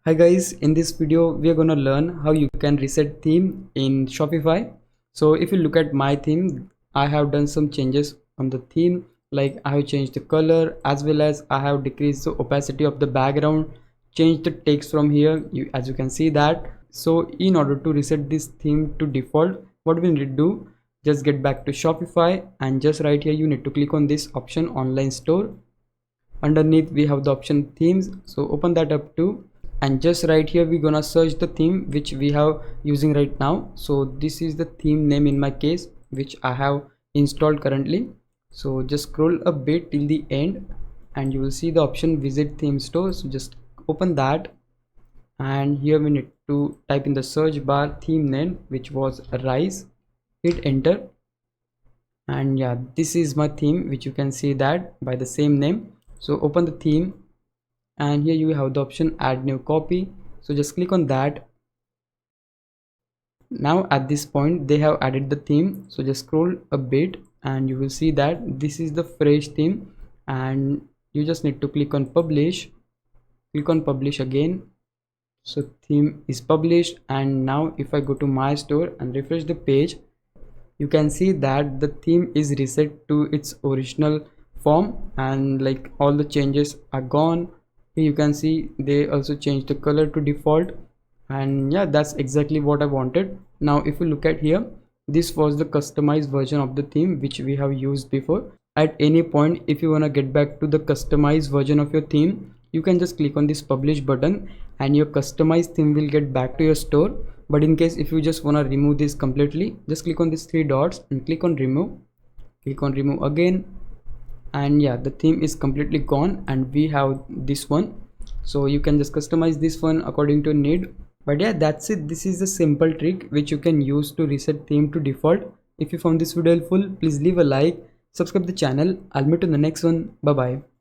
Hi guys, in this video we are gonna learn how you can reset theme in Shopify. So if you look at my theme, I have done some changes on the theme, like I have changed the color as well as I have decreased the opacity of the background, changed the text from here, as you can see that. So in order to reset this theme to default, what we need to do, just get back to Shopify and just right here you need to click on this option online store. Underneath we have the option themes, so open that up too, and just right here we're gonna search the theme which we have using right now. So this is the theme name in my case which I have installed currently. So just scroll a bit till the end and you will see the option visit theme store. So just open that, and here we need to type in the search bar theme name which was rise, hit enter, and yeah, this is my theme which you can see that by the same name. So open the theme, and here you have the option add new copy, so just click on that. Now at this point they have added the theme, so just scroll a bit and you will see that this is the fresh theme, and you just need to click on publish. Click on publish again, so theme is published. And now if I go to my store and refresh the page, you can see that the theme is reset to its original form, and like all the changes are gone. Here you can see they also changed the color to default, and yeah, that's exactly what I wanted. Now if you look at here, this was the customized version of the theme which we have used before. At any point if you want to get back to the customized version of your theme, you can just click on this publish button and your customized theme will get back to your store. But in case if you just want to remove this completely, just click on these three dots and click on remove. Click on remove again, and yeah, the theme is completely gone and we have this one. So you can just customize this one according to need. But yeah, that's it. This is a simple trick which you can use to reset theme to default. If you found this video helpful, please leave a like, subscribe the channel. I'll meet you in the next one. Bye bye.